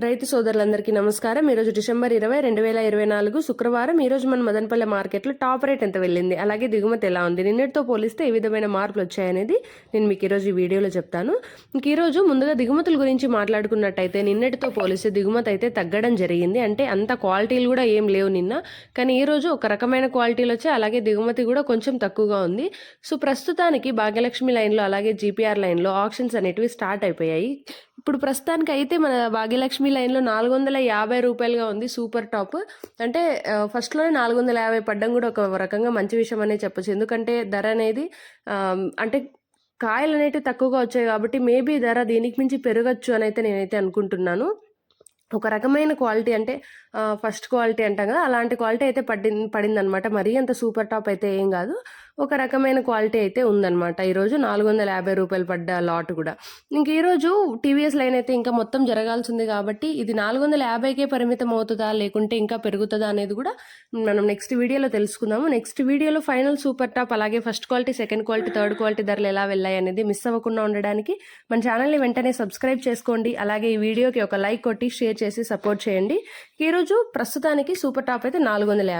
రైతు సోదరులందరికీ నమస్కారం. ఈరోజు డిసెంబర్ 20, 2024 శుక్రవారం. ఈరోజు మన మదనపల్లె మార్కెట్లో టాప్ రేట్ ఎంత వెళ్ళింది, అలాగే దిగుమతి ఎలా ఉంది, నిన్నటితో పోలిస్తే ఏ విధమైన మార్పులు వచ్చాయనేది నేను మీకు ఈరోజు ఈ వీడియోలో చెప్తాను. ఇంక ఈరోజు ముందుగా దిగుమతుల గురించి మాట్లాడుకున్నట్టయితే నిన్నటితో పోలిస్తే దిగుమతి అయితే తగ్గడం జరిగింది. అంటే అంత క్వాలిటీలు కూడా ఏం లేవు నిన్న, కానీ ఈరోజు ఒక రకమైన క్వాలిటీలు వచ్చాయి, అలాగే దిగుమతి కూడా కొంచెం తక్కువగా ఉంది. సో ప్రస్తుతానికి భాగ్యలక్ష్మి లైన్లో అలాగే జీపీఆర్ లైన్లో ఆప్షన్స్ అనేటివి స్టార్ట్ అయిపోయాయి. ఇప్పుడు ప్రస్తుతానికి అయితే మన భాగ్యలక్ష్మి లైన్లో 450 రూపాయలుగా ఉంది సూపర్ టాప్. అంటే ఫస్ట్లోనే 450 పడ్డం కూడా ఒక రకంగా మంచి విషయం అనే చెప్పొచ్చు. ఎందుకంటే ధర అనేది అంటే కాయలు అనేవి తక్కువగా వచ్చాయి కాబట్టి మేబీ ధర దీనికి మించి పెరగచ్చు అని అయితే నేనైతే అనుకుంటున్నాను. ఒక రకమైన క్వాలిటీ అంటే ఫస్ట్ క్వాలిటీ అంటాం కదా, అలాంటి క్వాలిటీ అయితే పడిందనమాట. మరీ అంత సూపర్ టాప్ అయితే ఏం కాదు, ఒక రకమైన క్వాలిటీ అయితే ఉందన్నమాట. ఈరోజు 450 రూపాయలు పడ్డ లాట్ కూడా. ఇంక ఈరోజు టీవీఎస్ లైన్ అయితే ఇంకా మొత్తం జరగాల్సింది కాబట్టి ఇది 450కే పరిమితం అవుతుందా లేకుంటే ఇంకా పెరుగుతుందా అనేది కూడా మనం నెక్స్ట్ వీడియోలో తెలుసుకుందాము. నెక్స్ట్ వీడియోలో ఫైనల్ సూపర్ టాప్ అలాగే first quality, second quality, third quality ధరలు ఎలా వెళ్ళాయి అనేది మిస్ అవ్వకుండా ఉండడానికి మన ఛానల్ని వెంటనే సబ్స్క్రైబ్ చేసుకోండి. అలాగే ఈ వీడియోకి ఒక లైక్ కొట్టి షేర్ చేసి సపోర్ట్ చేయండి. ఈరోజు ప్రస్తుతానికి సూపర్ టాప్ అయితే 450.